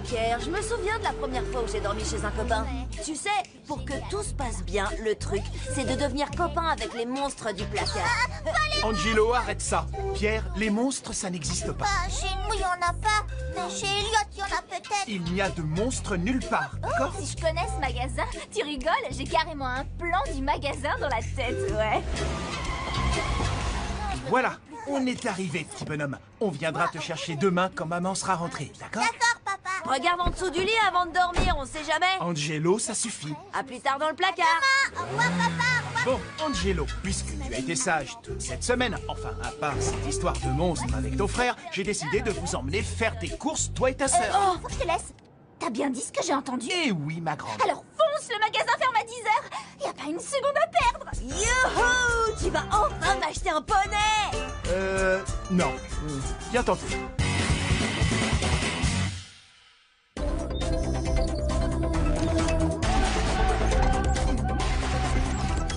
Pierre, je me souviens de la première fois où j'ai dormi chez un copain. Tu sais, pour que tout se passe bien, le truc, c'est de devenir copain avec les monstres du placard. Angelo, arrête ça. Pierre, les monstres, ça n'existe pas. Bah, chez nous, il n'y en a pas. Mais chez Elliot, il y en a peut-être. Il n'y a de monstres nulle part, d'accord? Si je connais ce magasin, tu rigoles, j'ai carrément un plan du magasin dans la tête, ouais. Voilà, on est arrivé, petit bonhomme. On viendra te chercher demain quand maman sera rentrée, d'accord? D'accord, papa. Regarde en dessous du lit avant de dormir, on sait jamais. Angelo, ça suffit. À plus tard dans le placard. Au revoir, papa. Au revoir. Bon, Angelo, puisque tu as été sage toute cette semaine, enfin, à part cette histoire de monstre avec ton frère, j'ai décidé de vous emmener faire des courses, toi et ta sœur. Oh, faut que je te laisse. T'as bien dit ce que j'ai entendu? Eh oui, ma grande. Alors fonce, le magasin ferme à 10h. Y a pas une seconde à perdre. Youhou! Tu vas enfin m'acheter un poney! Non. Bien tenté.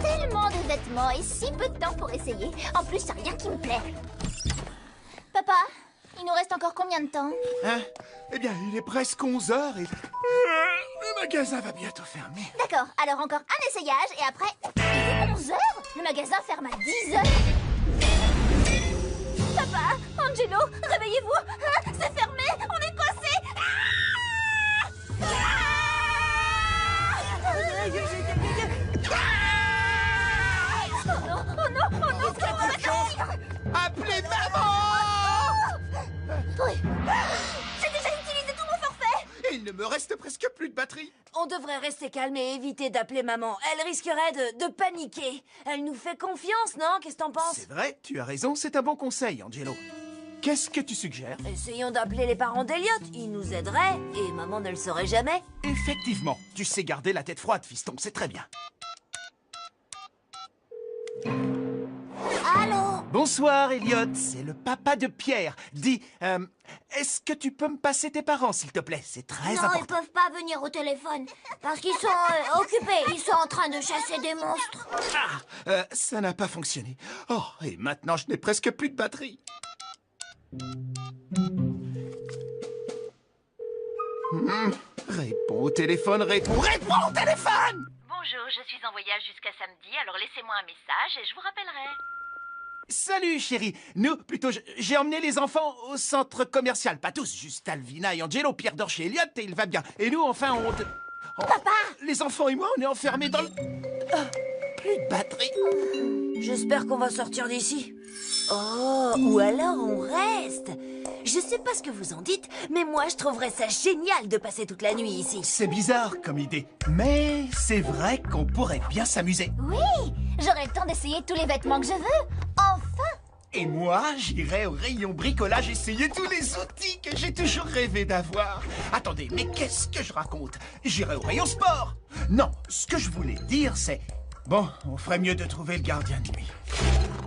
Tellement de vêtements et si peu de temps pour essayer. En plus, y'a rien qui me plaît. Papa, il nous reste encore combien de temps? Hein? Eh bien, il est presque 11 heures et... le magasin va bientôt fermer. D'accord, alors encore un essayage et après... Il est 11h. Le magasin ferme à 10h. Papa, Angelo, réveillez-vous. Ah, c'est fermé, on est coincé. Oh non, Appelez maman! oui. J'ai déjà utilisé tout mon forfait. Il ne me reste presque plus de batterie. On devrait rester calme et éviter d'appeler maman. Elle risquerait de paniquer. Elle nous fait confiance, non? Qu'est-ce que t'en penses? C'est vrai, tu as raison, c'est un bon conseil, Angelo. Qu'est-ce que tu suggères? Essayons d'appeler les parents d'Elliot. Ils nous aideraient et maman ne le saurait jamais. Effectivement, tu sais garder la tête froide, fiston, c'est très bien. Allô? Bonsoir, Elliot, c'est le papa de Pierre. Dis, est-ce que tu peux me passer tes parents, s'il te plaît? C'est très Non, ils important. peuvent pas venir au téléphone. Parce qu'ils sont occupés. Ils sont en train de chasser des monstres. Ça n'a pas fonctionné. Oh, et maintenant, je n'ai presque plus de batterie. Réponds au téléphone, réponds au téléphone! Bonjour, je suis en voyage jusqu'à samedi, alors laissez-moi un message et je vous rappellerai. Salut, chérie. J'ai emmené les enfants au centre commercial. Pas tous, juste Alvina et Angelo. Pierre dort chez Elliot et il va bien. Et nous, enfin, Papa! Les enfants et moi, on est enfermés dans le... plus de batterie. J'espère qu'on va sortir d'ici. Oh, ou alors on reste. Je sais pas ce que vous en dites, mais moi je trouverais ça génial de passer toute la nuit ici. C'est bizarre comme idée, mais c'est vrai qu'on pourrait bien s'amuser. Oui, j'aurai le temps d'essayer tous les vêtements que je veux. Enfin. Et moi, j'irai au rayon bricolage essayer tous les outils que j'ai toujours rêvé d'avoir. Attendez, mais qu'est-ce que je raconte? J'irai au rayon sport. Non, ce que je voulais dire, c'est... Bon, on ferait mieux de trouver le gardien de nuit.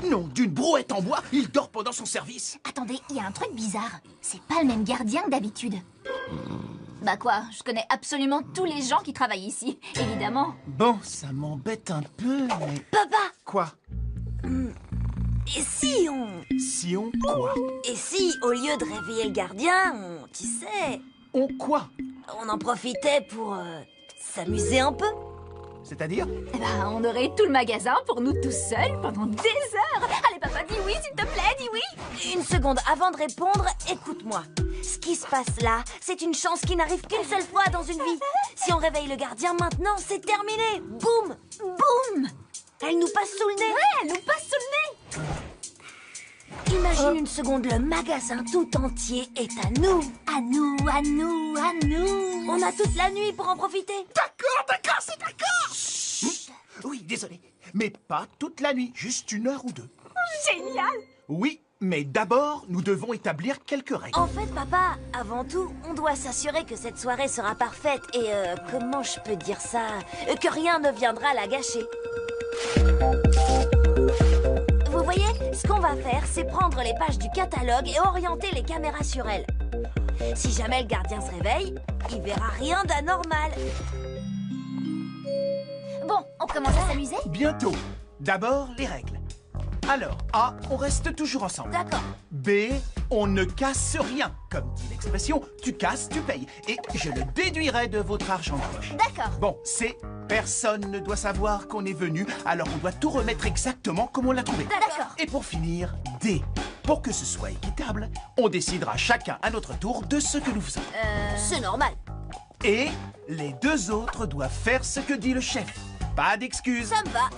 Non, d'une brouette en bois, il dort pendant son service. Attendez, il y a un truc bizarre. C'est pas le même gardien que d'habitude. Bah quoi, je connais absolument tous les gens qui travaillent ici, évidemment. Bon, ça m'embête un peu, mais... Papa, Quoi? et si on... Si on quoi? Et si, au lieu de réveiller le gardien, tu sais, On quoi? on en profitait pour s'amuser un peu? C'est-à-dire? Eh ben, on aurait tout le magasin pour nous tous seuls pendant des heures. Allez papa, dis oui s'il te plaît, dis oui. Une seconde, avant de répondre, écoute-moi. Ce qui se passe là, c'est une chance qui n'arrive qu'une seule fois dans une vie. Si on réveille le gardien maintenant, c'est terminé. Boum, boum. Elle nous passe sous le nez. Ouais, elle nous passe sous le nez. Imagine une seconde, le magasin tout entier est à nous. À nous, à nous, à nous. On a toute la nuit pour en profiter. D'accord, c'est d'accord. Chut. Oui, désolé, mais pas toute la nuit, juste 1 heure ou 2. Génial. Oui, mais d'abord, nous devons établir quelques règles. En fait, papa, avant tout, on doit s'assurer que cette soirée sera parfaite et, comment je peux dire ça, que rien ne viendra la gâcher. Vous voyez, ce qu'on va faire, c'est prendre les pages du catalogue et orienter les caméras sur elles. Si jamais le gardien se réveille, il verra rien d'anormal. Bon, on commence à s'amuser? Bientôt. D'abord, les règles. Alors, A, on reste toujours ensemble. D'accord. B, on ne casse rien. Comme dit l'expression, tu casses, tu payes. Et je le déduirai de votre argent de poche. D'accord. Bon, C, personne ne doit savoir qu'on est venu, alors on doit tout remettre exactement comme on l'a trouvé. D'accord. Et pour finir, D, pour que ce soit équitable, on décidera chacun à notre tour de ce que nous faisons. C'est normal. Et les deux autres doivent faire ce que dit le chef. Pas d'excuses. Ça me va.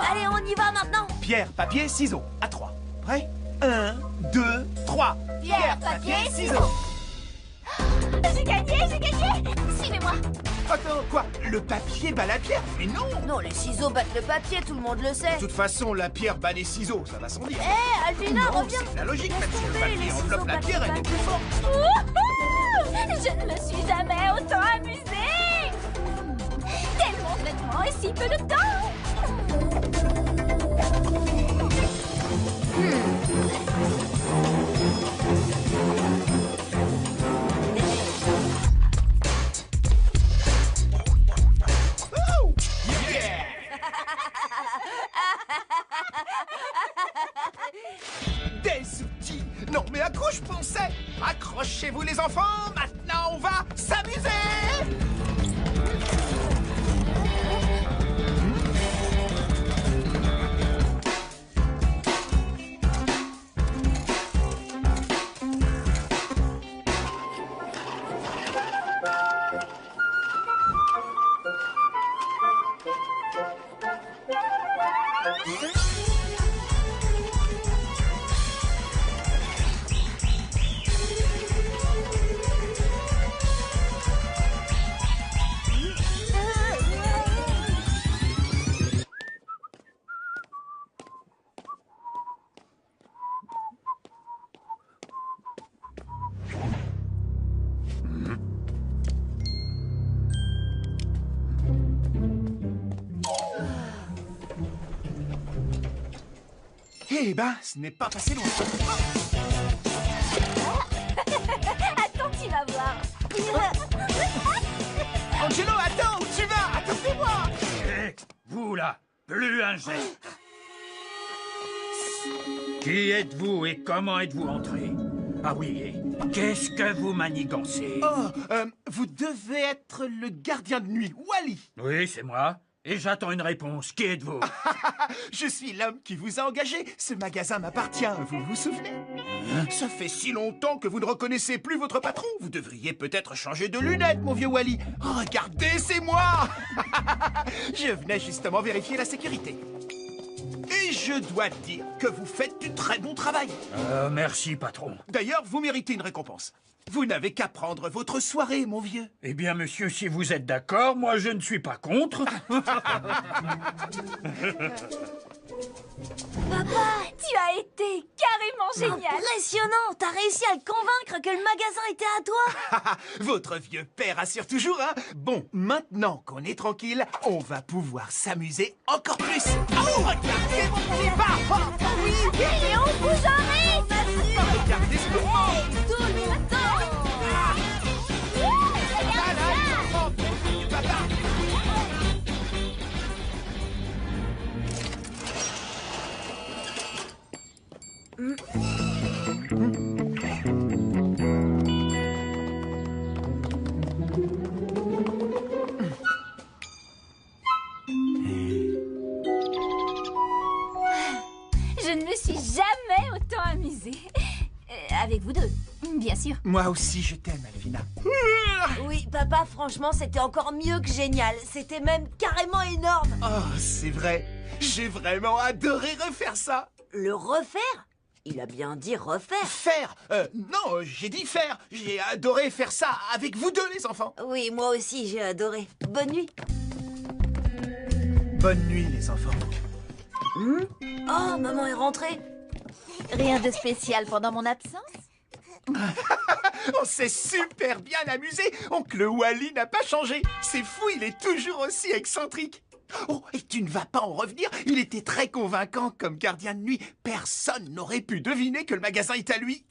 Allez, on y va maintenant. Pierre, papier, ciseaux. À 3. Prêt? 1, 2, 3. Pierre, papier, ciseaux. J'ai gagné, j'ai gagné. Suivez-moi. Attends, quoi? Le papier bat la pierre? Mais non! Non, les ciseaux battent le papier, tout le monde le sait. De toute façon, la pierre bat les ciseaux, ça va sans dire. Hé, Alvina, Non, reviens. c'est la logique, même si le tomber, les papier ciseaux enveloppe la battent pierre, le elle est papier. plus forte. Wouhou! Je ne me suis jamais autant amusée. Tellement de vêtements et si peu de temps. Oh, yeah! Des outils! Non, mais à quoi je pensais? Accrochez-vous les enfants, maintenant on va s'amuser! Eh ben, ce n'est pas passé loin. Attends, tu vas voir. Angelo, attends, où tu vas? Attendez-moi! Hé, vous là, plus un jet. Qui êtes-vous et comment êtes-vous entré? Ah oui, et qu'est-ce que vous manigancez? Oh, vous devez être le gardien de nuit, Wally. Oui, c'est moi. Et j'attends une réponse. Qui êtes-vous? Je suis l'homme qui vous a engagé. Ce magasin m'appartient, vous vous souvenez? Ça fait si longtemps que vous ne reconnaissez plus votre patron. Vous devriez peut-être changer de lunettes, mon vieux Wally. Regardez, c'est moi. Je venais justement vérifier la sécurité. Et je dois dire que vous faites du très bon travail. Merci, patron. D'ailleurs, vous méritez une récompense. Vous n'avez qu'à prendre votre soirée, mon vieux. Eh bien, monsieur, si vous êtes d'accord, moi je ne suis pas contre. Papa, Tu as été carrément génial. impressionnant. T'as réussi à le convaincre que le magasin était à toi. Votre vieux père assure toujours, hein? Bon, maintenant qu'on est tranquille, on va pouvoir s'amuser encore plus. Oh, regardez mon petit pas! Oh, oui! Et on bouge en rythme. Regardez ce mouvement! Tout le monde. Là, là, les enfants, mon vieux papa! Je ne me suis jamais autant amusée. Avec vous deux, bien sûr. Moi aussi, je t'aime, Alvina. Oui, papa, franchement, c'était encore mieux que génial. C'était même carrément énorme. Oh, c'est vrai. J'ai vraiment adoré refaire ça. Le refaire? Il a bien dit refaire. Faire? Non, j'ai dit faire. J'ai adoré faire ça avec vous deux, les enfants. Oui, moi aussi, j'ai adoré. Bonne nuit. Bonne nuit, les enfants. Oh, maman est rentrée. Rien de spécial pendant mon absence? On s'est super bien amusé. Oncle Wally n'a pas changé. C'est fou, il est toujours aussi excentrique. Oh, et tu ne vas pas en revenir? Il était très convaincant comme gardien de nuit. Personne n'aurait pu deviner que le magasin est à lui.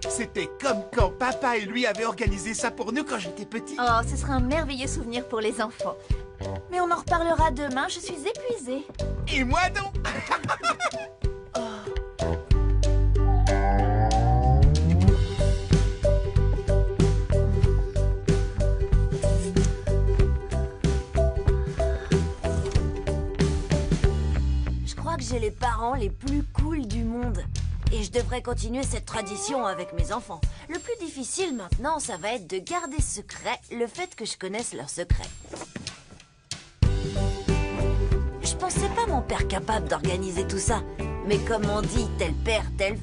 C'était comme quand papa et lui avaient organisé ça pour nous quand j'étais petit. Oh, ce sera un merveilleux souvenir pour les enfants. Mais on en reparlera demain, je suis épuisée. Et moi donc. Je crois que j'ai les parents les plus cool du monde. Et je devrais continuer cette tradition avec mes enfants. Le plus difficile maintenant, ça va être de garder secret le fait que je connaisse leurs secrets. Je pensais pas mon père capable d'organiser tout ça. Mais comme on dit, tel père, tel